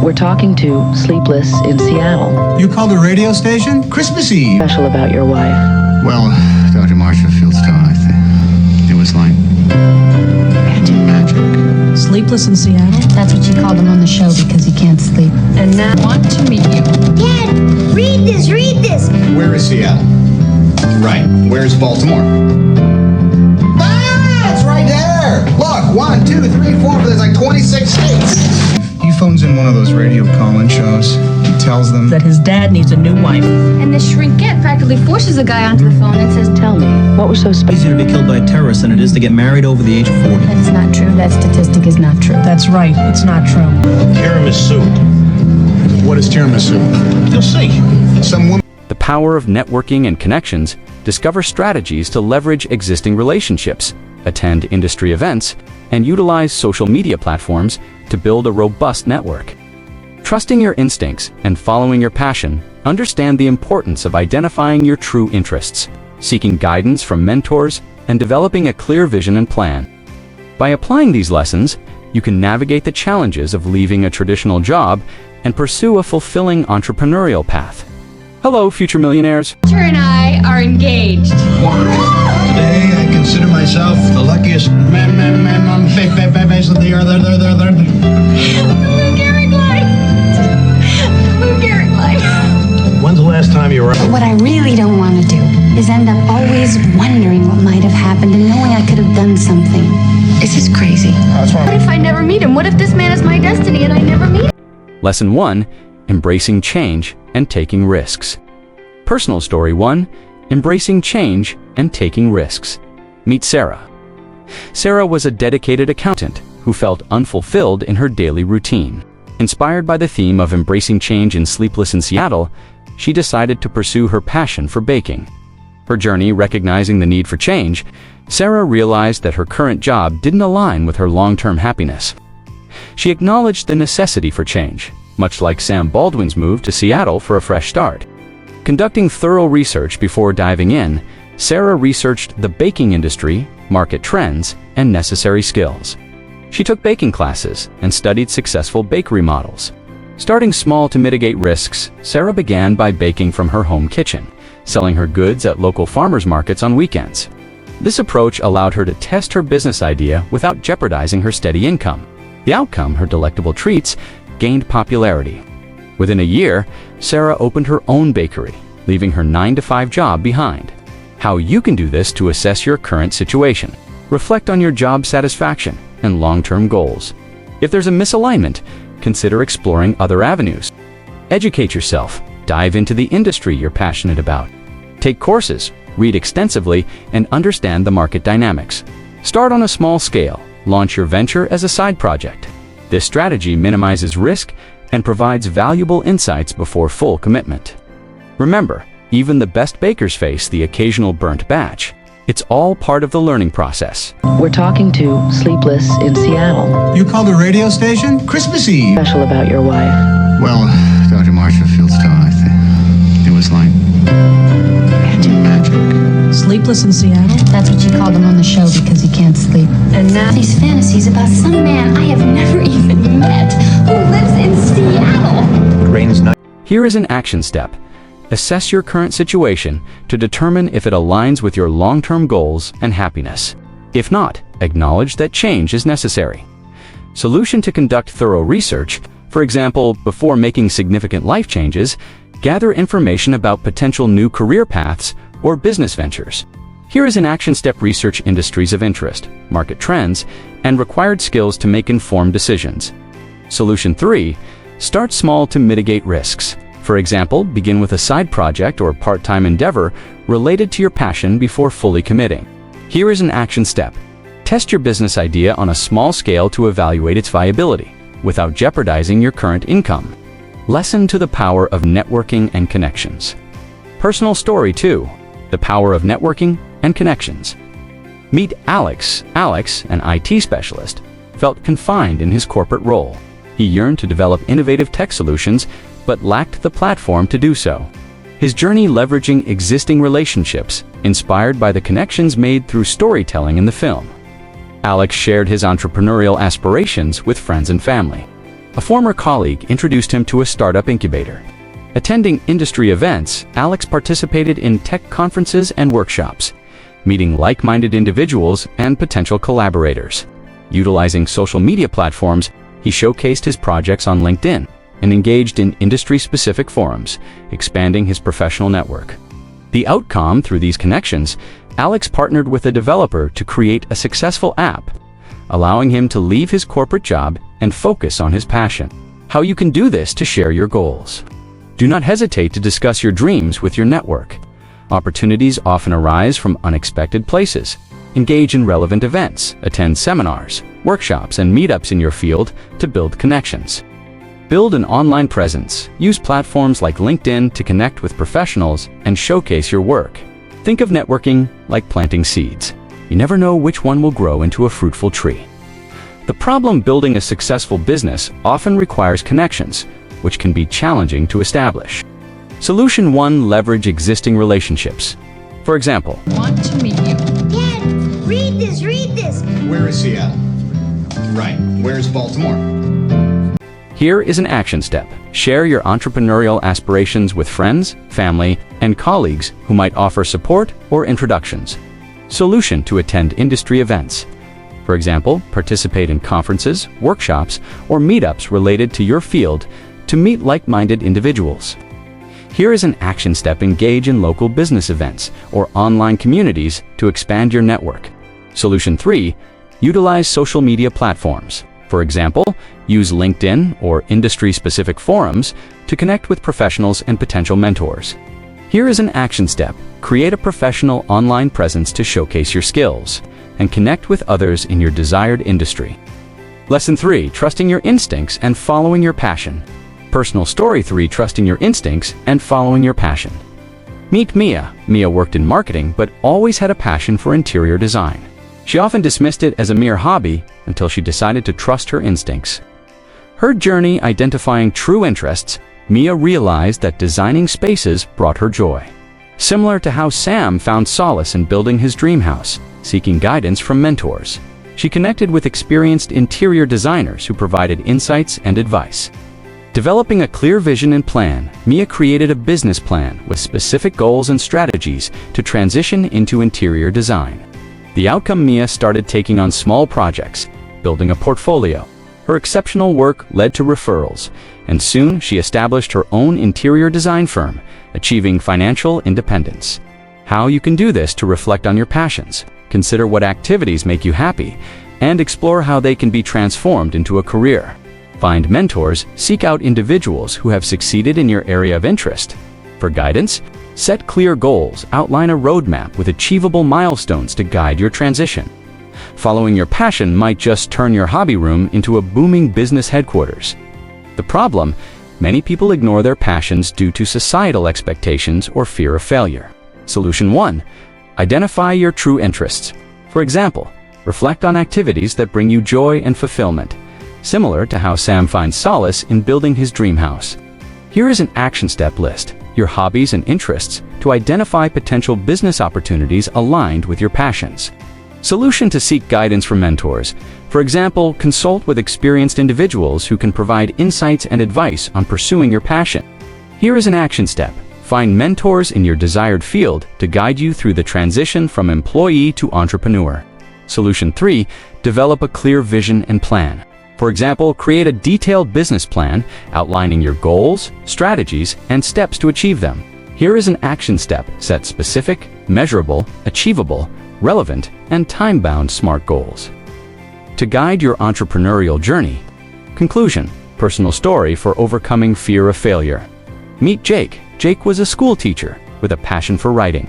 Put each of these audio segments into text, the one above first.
We're talking to Sleepless in Seattle. You called the radio station? Christmas Eve. Special about your wife. Well, Dr. Marshallfield's taught. It was like magic. Sleepless in Seattle? That's what you called him on the show because he can't sleep. And now I want to meet you. Dad, read this, read this. Where is Seattle? Right. Where's Baltimore? Ah, it's right there. Look, 1, 2, 3, 4. There's like 26 states. He phones in one of those radio call-in shows. He tells them That his dad needs a new wife. And the shrinkette practically forces a guy onto the phone and says, Tell me, what was so special? Easier to be killed by a terrorist than it is to get married over the age of 40. That's not true. That statistic is not true. That's right, it's not true. Tiramisu. What is tiramisu? You'll see. Some woman. The power of networking and connections. Discover strategies to leverage existing relationships, attend industry events, and utilize social media platforms to build a robust network. Trusting your instincts and following your passion, understand the importance of identifying your true interests, seeking guidance from mentors, and developing a clear vision and plan. By applying these lessons, you can navigate the challenges of leaving a traditional job and pursue a fulfilling entrepreneurial path. Hello, future millionaires. Her and I are engaged. Today, I consider myself the luckiest man on the face of the earth. Lou Gehrig line. Lou Gehrig line. When's the last time you were out? What I really don't want to do is end up always wondering what might have happened and knowing I could have done something. This is crazy. What if I never meet him? What if this man is my destiny and I never meet him? Lesson 1. Embracing change and taking risks. Personal story 1. Embracing change and taking risks. Meet Sarah. Sarah was a dedicated accountant who felt unfulfilled in her daily routine. Inspired by the theme of embracing change in Sleepless in Seattle, she decided to pursue her passion for baking. Her journey recognizing the need for change, Sarah realized that her current job didn't align with her long-term happiness. She acknowledged the necessity for change, much like Sam Baldwin's move to Seattle for a fresh start. Conducting thorough research before diving in, Sarah researched the baking industry, market trends, and necessary skills. She took baking classes and studied successful bakery models. Starting small to mitigate risks, Sarah began by baking from her home kitchen, selling her goods at local farmers markets on weekends. This approach allowed her to test her business idea without jeopardizing her steady income. The outcome, her delectable treats, gained popularity. Within a year, Sarah opened her own bakery, leaving her 9-to-5 job behind. How you can do this to assess your current situation. Reflect on your job satisfaction and long-term goals. If there's a misalignment, consider exploring other avenues. Educate yourself. Dive into the industry you're passionate about. Take courses, read extensively, and understand the market dynamics. Start on a small scale. Launch your venture as a side project. This strategy minimizes risk and provides valuable insights before full commitment. Remember, even the best bakers face the occasional burnt batch. It's all part of the learning process. We're talking to Sleepless in Seattle. You called the radio station? Christmas Eve. Special about your wife. Well, Dr. Marshallfield's taught. It was like magic. Sleepless in Seattle? That's what you called him on the show because he can't sleep. And now These fantasies about some man I have never even met who lives in Seattle. Rain's night. Here is an action step. Assess your current situation to determine if it aligns with your long-term goals and happiness. If not, acknowledge that change is necessary. Solution: to conduct thorough research. For example, before making significant life changes, gather information about potential new career paths or business ventures. Here is an action step: research industries of interest, market trends, and required skills to make informed decisions. Solution 3. Start small to mitigate risks. For example, begin with a side project or part-time endeavor related to your passion before fully committing. Here is an action step. Test your business idea on a small scale to evaluate its viability, without jeopardizing your current income. Lesson: to the power of networking and connections. Personal story 2. The power of networking and connections. Meet Alex. Alex, an IT specialist, felt confined in his corporate role. He yearned to develop innovative tech solutions, but lacked the platform to do so. His journey leveraging existing relationships, inspired by the connections made through storytelling in the film. Alex shared his entrepreneurial aspirations with friends and family. A former colleague introduced him to a startup incubator. Attending industry events, Alex participated in tech conferences and workshops, meeting like-minded individuals and potential collaborators. Utilizing social media platforms, he showcased his projects on LinkedIn and engaged in industry-specific forums, expanding his professional network. The outcome, through these connections, Alex partnered with a developer to create a successful app, allowing him to leave his corporate job and focus on his passion. How you can do this to share your goals. Do not hesitate to discuss your dreams with your network. Opportunities often arise from unexpected places. Engage in relevant events, attend seminars, workshops, and meetups in your field to build connections. Build an online presence. Use platforms like LinkedIn to connect with professionals and showcase your work. Think of networking like planting seeds. You never know which one will grow into a fruitful tree. The problem building a successful business often requires connections, which can be challenging to establish. Solution 1. Leverage existing relationships. For example, Want to meet you. Dad, read this, read this. Where is Seattle? Right. Where's Baltimore? here is an action step. Share your entrepreneurial aspirations with friends, family, and colleagues who might offer support or introductions. Solution: to attend industry events. For example, participate in conferences, workshops, or meetups related to your field to meet like-minded individuals. Here is an action step: engage in local business events or online communities to expand your network. Solution 3, utilize social media platforms. For example, use LinkedIn or industry-specific forums to connect with professionals and potential mentors. Here is an action step: create a professional online presence to showcase your skills and connect with others in your desired industry. Lesson 3, trusting your instincts and following your passion. Personal story 3, trusting your instincts and following your passion. Meet Mia. Mia worked in marketing but always had a passion for interior design. She often dismissed it as a mere hobby until she decided to trust her instincts. Her journey identifying true interests, Mia realized that designing spaces brought her joy. Similar to how Sam found solace in building his dream house, seeking guidance from mentors. She connected with experienced interior designers who provided insights and advice. Developing a clear vision and plan, Mia created a business plan with specific goals and strategies to transition into interior design. The outcome: Mia started taking on small projects, building a portfolio. Her exceptional work led to referrals, and soon she established her own interior design firm, achieving financial independence. How you can do this: to reflect on your passions, consider what activities make you happy, and explore how they can be transformed into a career. Find mentors, seek out individuals who have succeeded in your area of interest. For guidance, set clear goals, outline a roadmap with achievable milestones to guide your transition. Following your passion might just turn your hobby room into a booming business headquarters. The problem: many people ignore their passions due to societal expectations or fear of failure. Solution 1, identify your true interests. For example, reflect on activities that bring you joy and fulfillment, similar to how Sam finds solace in building his dream house. Here is an action step list: your hobbies and interests to identify potential business opportunities aligned with your passions. Solution: to seek guidance from mentors. For example, consult with experienced individuals who can provide insights and advice on pursuing your passion. Here is an action step: find mentors in your desired field to guide you through the transition from employee to entrepreneur. Solution 3, develop a clear vision and plan. For example, create a detailed business plan outlining your goals, strategies, and steps to achieve them. Here is an action step: set specific, measurable, achievable, relevant, and time-bound SMART goals. To guide your entrepreneurial journey. Conclusion: personal story for overcoming fear of failure. Meet Jake. Jake was a school teacher with a passion for writing.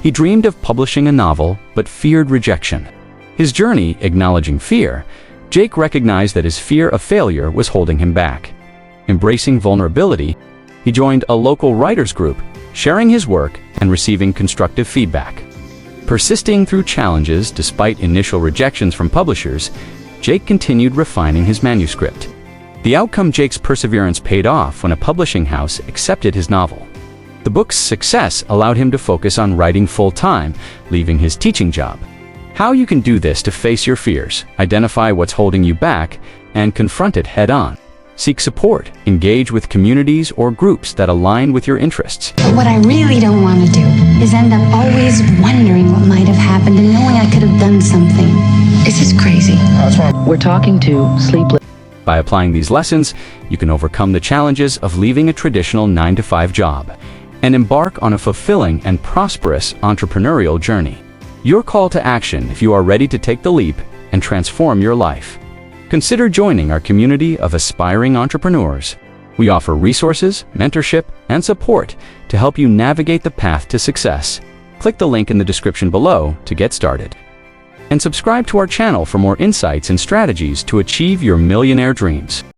He dreamed of publishing a novel but feared rejection. His journey: acknowledging fear, Jake recognized that his fear of failure was holding him back. Embracing vulnerability, he joined a local writers group, sharing his work and receiving constructive feedback. Persisting through challenges despite initial rejections from publishers, Jake continued refining his manuscript. The outcome: Jake's perseverance paid off when a publishing house accepted his novel. The book's success allowed him to focus on writing full-time, leaving his teaching job. How you can do this: to face your fears, identify what's holding you back, and confront it head-on. Seek support, engage with communities or groups that align with your interests. But what I really don't want to do is end up always wondering what might have happened and knowing I could have done something. This is crazy. We're talking to Sleepless. By applying these lessons, you can overcome the challenges of leaving a traditional 9-to-5 job and embark on a fulfilling and prosperous entrepreneurial journey. Your call to action if you are ready to take the leap and transform your life. Consider joining our community of aspiring entrepreneurs. We offer resources, mentorship, and support to help you navigate the path to success. Click the link in the description below to get started. And subscribe to our channel for more insights and strategies to achieve your millionaire dreams.